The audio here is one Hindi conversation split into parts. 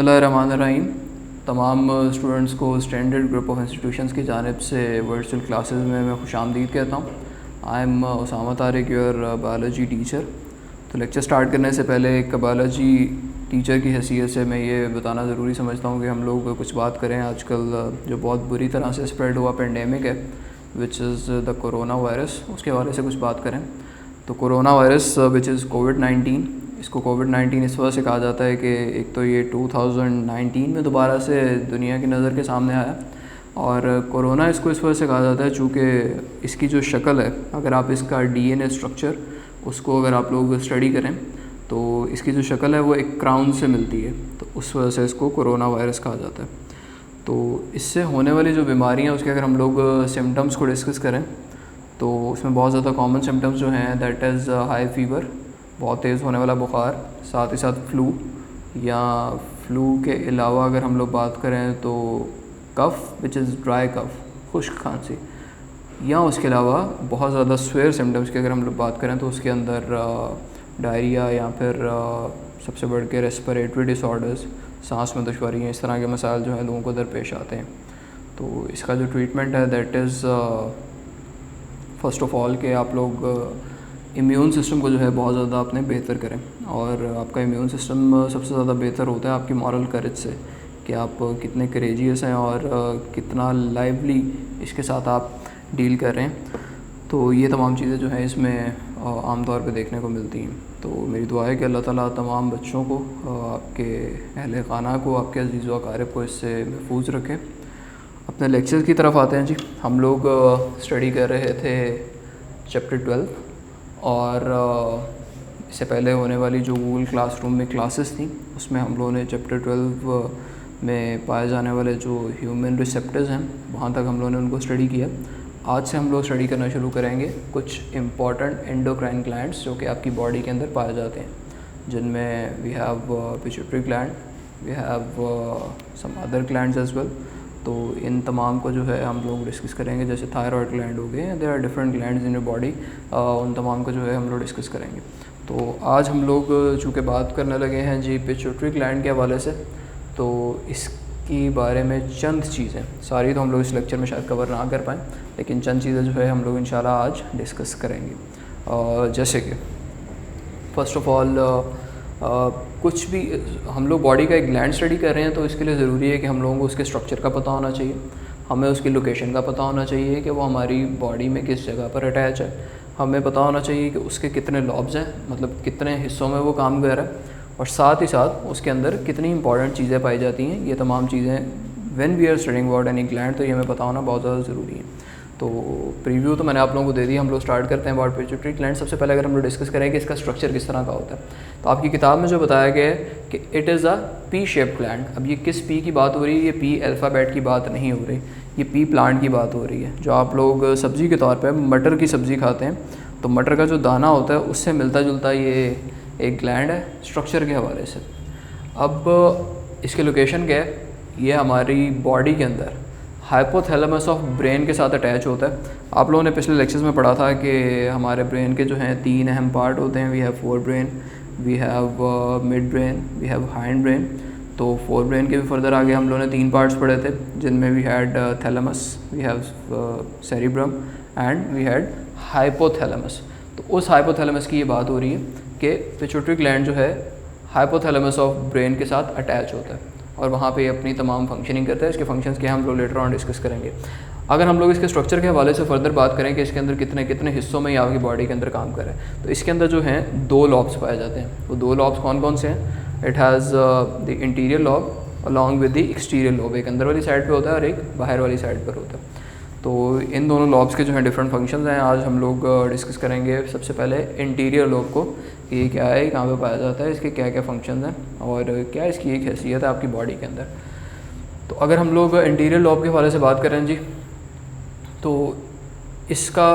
बिस्मिल्लाहिर्रहमानिर्रहीम। तमाम स्टूडेंट्स को स्टैंडर्ड ग्रुप ऑफ इंस्टीट्यूशंस की जानिब से वर्चुअल क्लासेस में मैं खुशामदीद कहता हूँ। I am Usama Tariq, your biology teacher. तो लेक्चर स्टार्ट करने से पहले एक बायोलॉजी टीचर की हैसियत से मैं ये बताना ज़रूरी समझता हूँ कि हम लोग कुछ बात करें आजकल जो बहुत बुरी तरह से स्प्रेड हुआ पेंडेमिक है, which is the corona virus, उसके हवाले से कुछ बात करें। तो कोरोना वायरस विच इज़ कोविड-19, इसको कोविड-19 इस वजह से कहा जाता है कि एक तो ये 2019 में दोबारा से दुनिया की नज़र के सामने आया, और कोरोना इसको इस वजह से कहा जाता है चूँकि इसकी जो शक्ल है, अगर आप इसका डीएनए स्ट्रक्चर उसको अगर आप लोग स्टडी करें तो इसकी जो शक्ल है वो एक क्राउन से मिलती है, तो उस वजह से इसको कोरोना वायरस कहा जाता है। तो इससे होने वाली जो बीमारियाँ उसके अगर हम लोग सिम्टम्स को डिस्कस करें तो उसमें बहुत ज़्यादा कॉमन सिम्टम्स जो हैं दैट इज़ हाई फीवर, बहुत तेज़ होने वाला बुखार, साथ ही साथ फ्लू, या फ्लू के अलावा अगर हम लोग बात करें तो कफ़ विच इज़ ड्राई कफ़, खुश्क खांसी, या उसके अलावा बहुत ज़्यादा स्वेयर सिम्टम्स की अगर हम लोग बात करें तो उसके अंदर डायरिया, या फिर सबसे बढ़ के रेस्पिरेटरी डिसऑर्डर्स, सांस में दुश्वारियाँ, इस तरह के मसाइल जो हैं लोगों को दरपेश आते हैं। तो इसका जो ट्रीटमेंट है that is first of all कि आप लोग इम्यून सिस्टम को जो है बहुत ज़्यादा अपने बेहतर करें, और आपका इम्यून सिस्टम सबसे ज़्यादा बेहतर होता है आपकी मॉरल करेज से, कि आप कितने करेजियस हैं और कितना लाइवली इसके साथ आप डील कर रहे हैं। तो ये तमाम चीज़ें जो हैं इसमें आम तौर पे देखने को मिलती हैं। तो मेरी दुआ है कि अल्लाह ताला तमाम बच्चों को, आपके अहले खाना को, आपके अज़ीज़ व अक़ारिब को इससे महफूज रखें। अपने लेक्चर की तरफ आते हैं जी। हम लोग स्टडी कर रहे थे चैप्टर 12, और इससे पहले होने वाली जो गूगल क्लासरूम में क्लासेस थी उसमें हम लोगों ने चैप्टर 12 में पाए जाने वाले जो ह्यूमन रिसेप्टर्स हैं वहाँ तक हम लोगों ने उनको स्टडी किया। आज से हम लोग स्टडी करना शुरू करेंगे कुछ इम्पॉर्टेंट एंडोक्राइन ग्लैंड्स जो कि आपकी बॉडी के अंदर पाए जाते हैं, जिनमें we have pituitary gland, we have some other glands as well. तो इन तमाम को जो है हम लोग डिस्कस करेंगे, जैसे थायराइड ग्लैंड हो गए, there are different glands in your body, उन तमाम को जो है हम लोग डिस्कस करेंगे। तो आज हम लोग चूँकि बात करने लगे हैं जी पिट्यूटरी ग्लैंड के हवाले से, तो इसकी बारे में चंद चीज़ें, सारी तो हम लोग इस लेक्चर में शायद कवर ना कर पाएँ, लेकिन चंद चीज़ें जो है हम लोग इंशाल्लाह आज डिस्कस करेंगे। जैसे कि फ़र्स्ट ऑफ़ ऑल कुछ भी हम लोग बॉडी का एक ग्लैंड स्टडी कर रहे हैं तो इसके लिए ज़रूरी है कि हम लोगों को उसके स्ट्रक्चर का पता होना चाहिए, हमें उसकी लोकेशन का पता होना चाहिए कि वो हमारी बॉडी में किस जगह पर अटैच है, हमें पता होना चाहिए कि उसके कितने लॉब्स हैं, मतलब कितने हिस्सों में वो काम कर रहा है, और साथ ही साथ उसके अंदर कितनी इंपॉर्टेंट चीज़ें पाई जाती हैं। ये तमाम चीज़ें when we are studying about any gland तो ये हमें पता होना बहुत ज़्यादा ज़रूरी है। तो प्रीव्यू तो मैंने आप लोगों को दे दी, हम लोग स्टार्ट करते हैं अबाउट पिट्यूटरी ग्लैंड। सबसे पहले अगर हम लोग डिस्कस करें कि इसका स्ट्रक्चर किस तरह का होता है, तो आपकी किताब में जो बताया गया है कि it is a P shape gland. अब ये किस पी की बात हो रही है? ये पी अल्फ़ाबेट की बात नहीं हो रही, ये पी प्लांट की बात हो रही है। जो आप लोग सब्ज़ी के तौर पर मटर की सब्ज़ी खाते हैं तो मटर का जो दाना होता है उससे मिलता जुलता ये एक ग्लैंड है स्ट्रक्चर के हवाले से। अब इसके लोकेशन क्या है? ये हमारी बॉडी के अंदर हाइपोथैलेमस ऑफ ब्रेन के साथ अटैच होता है। आप लोगों ने पिछले लेक्चर्स में पढ़ा था कि हमारे ब्रेन के जो हैं 3 अहम पार्ट होते हैं। We have fore brain, we have mid brain, we have hind brain. तो फोर ब्रेन के भी फर्दर आगे हम लोगों ने 3 पार्ट्स पढ़े थे, जिनमें we had thalamus, we have cerebrum and we had hypothalamus. तो उस हाइपोथैलेमस की ये बात हो रही है कि पिट्यूटरी ग्लैंड जो है हाइपोथैलेमस ऑफ ब्रेन के साथ अटैच होता है और वहाँ पे अपनी तमाम फंक्शनिंग करता है। इसके फंक्शंस के हम लोग लेटर ऑन डिस्कस करेंगे। अगर हम लोग इसके स्ट्रक्चर के हवाले से फर्दर बात करें कि इसके अंदर कितने कितने हिस्सों में ये आपकी बॉडी के अंदर काम करे, तो इसके अंदर जो हैं 2 लॉब्स पाए जाते हैं। वो 2 लॉब्स कौन कौन से हैं? It has the interior lobe along with the exterior lobe. एक अंदर वाली साइड पर होता है और एक बाहर वाली साइड पर होता है। तो इन दोनों लॉब्स के जो हैं डिफरेंट फंक्शंस हैं। आज हम लोग डिस्कस करेंगे सबसे पहले इंटीरियर लॉब को, कि ये क्या है, कहाँ पे पाया जाता है, इसके क्या क्या फंक्शंस हैं और क्या इसकी एक हैसियत है आपकी बॉडी के अंदर। तो अगर हम लोग इंटीरियर लॉब के हवाले से बात करें जी, तो इसका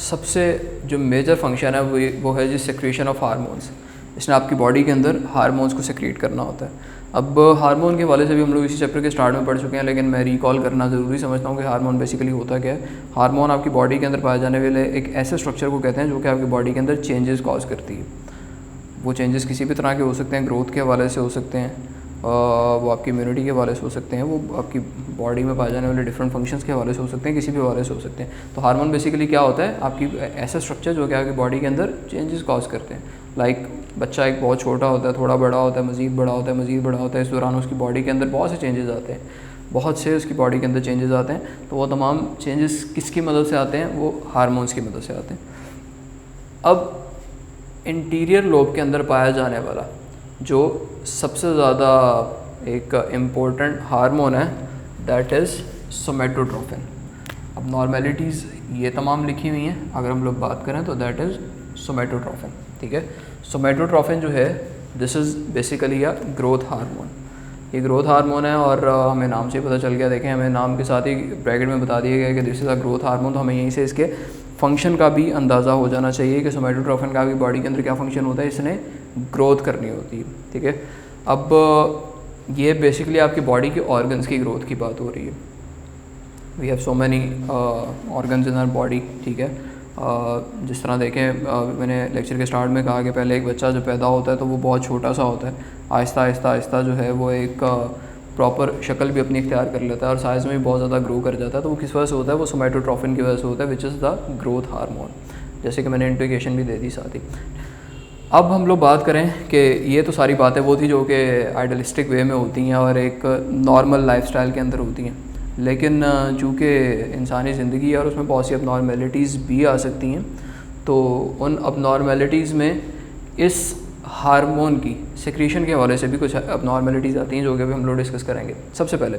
सबसे जो मेजर फंक्शन है वो है जी सेक्रेशन ऑफ हार्मोन्स। इसने आपकी बॉडी के अंदर हार्मोन्स को सेक्रेट करना होता है। अब हार्मोन के हवाले से भी हम लोग इसी चैप्टर के स्टार्ट में पढ़ चुके हैं, लेकिन मैं रिकॉल करना ज़रूरी समझता हूँ कि हार्मोन बेसिकली होता क्या है। हार्मोन आपकी बॉडी के अंदर पाए जाने वाले एक ऐसे स्ट्रक्चर को कहते हैं जो कि आपकी बॉडी के अंदर चेंजेस कॉज करती है। वो चेंजेस किसी भी तरह के हो सकते हैं, ग्रोथ के हवाले से हो सकते हैं, वो आपकी इम्यूनिटी के हवाले से हो सकते हैं, वो आपकी बॉडी में पाए जाने वाले डिफरेंट फंक्शंस के हवाले से हो सकते हैं, किसी भी हवाले से हो सकते हैं। तो हार्मोन बेसिकली क्या होता है, आपकी ऐसा स्ट्रक्चर जो कि आपकी बॉडी के अंदर चेंजेस कॉज करते हैं। लाइक बच्चा एक बहुत छोटा होता है, थोड़ा बड़ा होता है, मज़ीद बड़ा होता है, मज़ीद बड़ा होता है, इस दौरान उसकी बॉडी के अंदर बहुत से चेंजेस आते हैं, बहुत से उसकी बॉडी के अंदर चेंजेस आते हैं। तो वो तमाम चेंजेस किसकी मदद से आते हैं, वो हार्मोन्स की मदद से आते हैं। अब इंटीरियर लोब के अंदर पाया जाने वाला जो सबसे ज़्यादा एक इम्पोर्टेंट हार्मोन है, दैट इज़ सोमेटोट्रोफिन। अब नॉर्मेलिटीज़ ये तमाम लिखी हुई हैं, अगर हम लोग बात करें तो दैट इज़ सोमेटोट्रोफिन। ठीक है, सोमेटोट्रोफिन जो है this is basically a growth hormone. ये ग्रोथ हार्मोन है और हमें नाम से ही पता चल गया। देखें, हमें नाम के साथ ही ब्रैकेट में बता दिया गया कि this is a growth hormone, तो हमें यहीं से इसके फंक्शन का भी अंदाज़ा हो जाना चाहिए कि सोमेटोट्रोफिन का आपकी बॉडी के अंदर क्या फंक्शन होता है, इसने ग्रोथ करनी होती है। ठीक है, अब ये बेसिकली आपकी बॉडी के ऑर्गन्स की ग्रोथ की बात हो रही है। We have so many organs in our body. ठीक है, जिस तरह देखें, मैंने लेक्चर के स्टार्ट में कहा कि पहले एक बच्चा जो पैदा होता है तो वो बहुत छोटा सा होता है, आहिस्ता आहिस्ता आहिस्ता जो है वो एक प्रॉपर शक्ल भी अपनी इख्तियार कर लेता है और साइज़ में भी बहुत ज़्यादा ग्रो कर जाता है। तो वो किस वजह से होता है, वो सोमेटोट्रोफिन की वजह से होता है, which is the growth hormone, जैसे कि मैंने इंडिकेशन भी दे दी साथ ही। अब हम लोग बात करें कि ये तो सारी बातें वो थी जो कि आइडियलिस्टिक वे में होती हैं और एक नॉर्मल लाइफस्टाइल के अंदर होती हैं, लेकिन चूँकि इंसानी ज़िंदगी है और उसमें बहुत सी अबनॉर्मेलिटीज़ भी आ सकती हैं, तो उन अबनॉर्मेलिटीज़ में इस हार्मोन की सिक्रीशन के हवाले से भी कुछ अबनॉर्मेलिटीज़ आती हैं जो कि अभी हम लोग डिस्कस करेंगे। सबसे पहले,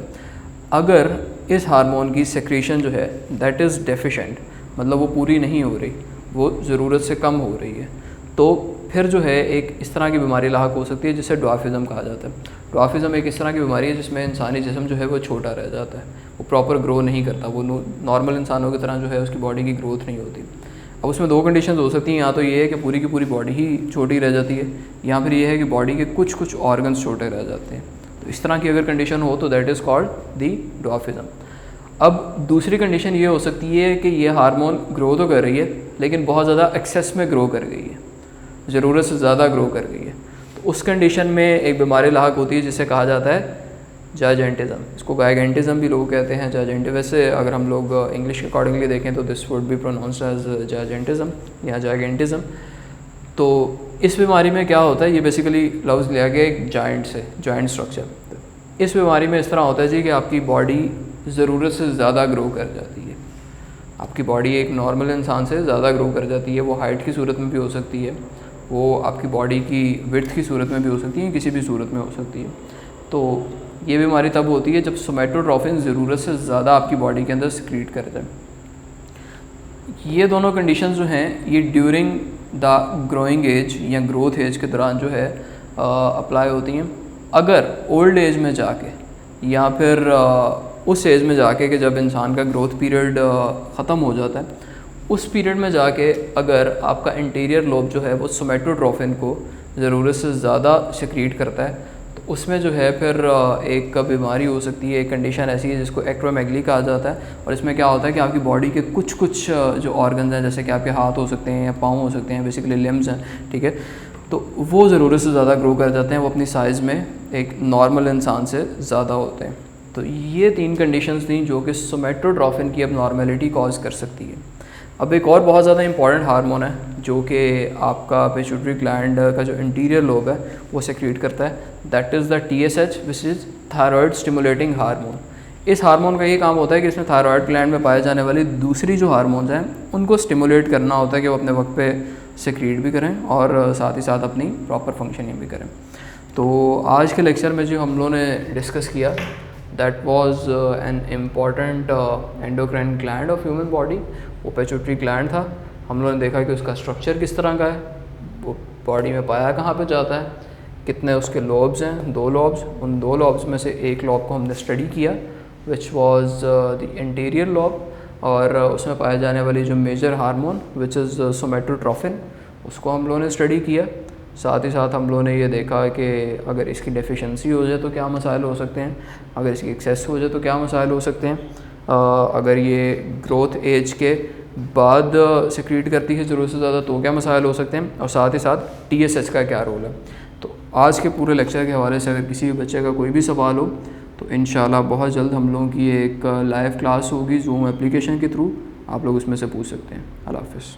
अगर इस हार्मोन की सिक्रीशन जो है दैट इज़ डेफिशिएंट, मतलब वो पूरी नहीं हो रही, वो ज़रूरत से कम हो रही है, तो फिर जो है एक इस तरह की बीमारी लाहक हो सकती है जिसे ड्वार्फिज़म कहा जाता है। ड्वार्फिज़म एक इस तरह की बीमारी है जिसमें इंसानी जिस्म जो है वो छोटा रह जाता है, वो प्रॉपर ग्रो नहीं करता, वो नॉर्मल इंसानों की तरह जो है उसकी बॉडी की ग्रोथ नहीं होती। अब उसमें दो कंडीशंस हो सकती हैं, या तो ये है कि पूरी की पूरी बॉडी ही छोटी रह जाती है, या फिर ये है कि बॉडी के कुछ कुछ ऑर्गन्स छोटे रह जाते हैं। तो इस तरह की अगर कंडीशन हो तो दैट इज़ कॉल्ड दी ड्वार्फिज़म। अब दूसरी कंडीशन ये हो सकती है कि ये हार्मोन ग्रो तो कर रही है लेकिन बहुत ज़्यादा एक्सेस में ग्रो कर गई है, ज़रूरत से ज़्यादा ग्रो कर गई है। तो उस कंडीशन में एक बीमारी लाहक होती है जिसे कहा जाता है जायजेंटिज़म। इसको गायगेंटिज़म भी लोग कहते हैं, जायजेंटिज़म। वैसे अगर हम लोग इंग्लिश के अकॉर्डिंगली देखें तो this would be pronounced as gigantism या जायगेंटिज़म। तो इस बीमारी में क्या होता है, ये बेसिकली लफ्ज़ लिया गया एक जॉइंट से, जॉइंट स्ट्रक्चर। इस बीमारी में इस तरह होता है जी कि आपकी बॉडी ज़रूरत से ज़्यादा ग्रो कर जाती है। आपकी बॉडी एक नॉर्मल इंसान से ज़्यादा ग्रो कर जाती है। वो हाइट की सूरत में भी हो सकती है, वो आपकी बॉडी की विड्थ की सूरत में भी हो सकती है, किसी भी सूरत में हो सकती है। तो ये बीमारी तब होती है जब सोमेटोट्रोफिन ज़रूरत से ज़्यादा आपकी बॉडी के अंदर सिक्रीट कर जाए। ये दोनों कंडीशंस जो हैं ये ड्यूरिंग द ग्रोइंग एज या ग्रोथ एज के दौरान जो है अप्लाई होती हैं। अगर ओल्ड एज में जाके या फिर उस एज में जाके कि जब इंसान का ग्रोथ पीरियड ख़त्म हो जाता है, उस पीरियड में जाके अगर आपका इंटीरियर लोब जो है वो सोमेटोट्रोफिन को ज़रूरत से ज़्यादा सिक्रीट करता है, तो उसमें जो है फिर एक बीमारी हो सकती है, एक कंडीशन ऐसी है जिसको एक्रोमेगली कहा जाता है। और इसमें क्या होता है कि आपकी बॉडी के कुछ कुछ जो ऑर्गन्स हैं, जैसे कि आपके हाथ हो सकते हैं या पाँव हो सकते हैं, बेसिकली लिम्स हैं, ठीक है, तो वो ज़रूरत से ज़्यादा ग्रो कर जाते हैं, वो अपनी साइज़ में एक नॉर्मल इंसान से ज़्यादा होते हैं। तो ये तीन कंडीशंस थी जो कि सोमेटोट्रोफिन की अब नॉर्मेलिटी कॉज कर सकती है। अब एक और बहुत ज़्यादा इंपॉर्टेंट हार्मोन है जो कि आपका पिट्यूटरी ग्लैंड का जो इंटीरियर लोब है वो सेक्रेट करता है, that is the TSH which is thyroid stimulating hormone. इस हार्मोन का ये काम होता है कि इसमें थायराइड ग्लैंड में पाए जाने वाली दूसरी जो हार्मोन्स हैं उनको स्टिमुलेट करना होता है कि वो अपने वक्त पे सेक्रेट भी करें और साथ ही साथ अपनी प्रॉपर फंक्शनिंग भी करें। तो आज के लेक्चर में जो हम लोगों ने डिस्कस किया that was an important endocrine gland of human body, वो पिट्यूटरी ग्लैंड था। हम लोगों ने देखा कि उसका स्ट्रक्चर किस तरह का है, वो बॉडी में पाया कहाँ पे जाता है, कितने उसके लॉब्स हैं, 2 लॉब्स। उन 2 लॉब्स में से एक लॉब को हमने स्टडी किया which was the interior lobe, और उसमें पाए जाने वाली जो major hormone which is somatotrophin, उसको हम लोगों ने स्टडी किया। साथ ही साथ हम लोगों ने ये देखा कि अगर इसकी डेफिशिएंसी हो जाए तो क्या मसाइल हो सकते हैं, अगर इसकी एक्सेस हो जाए तो क्या मसाइल हो सकते हैं, अगर ये ग्रोथ एज के बाद सिक्रीट करती है ज़रूरत से ज़्यादा तो क्या मसाइल हो सकते हैं, और साथ ही साथ TSH का क्या रोल है। तो आज के पूरे लेक्चर के हवाले से अगर किसी भी बच्चे का कोई भी सवाल हो तो इंशाल्लाह बहुत जल्द हम लोगों की एक लाइव क्लास होगी जूम एप्लीकेशन के थ्रू, आप लोग उसमें से पूछ सकते हैं। अल्लाह हाफ़िज़।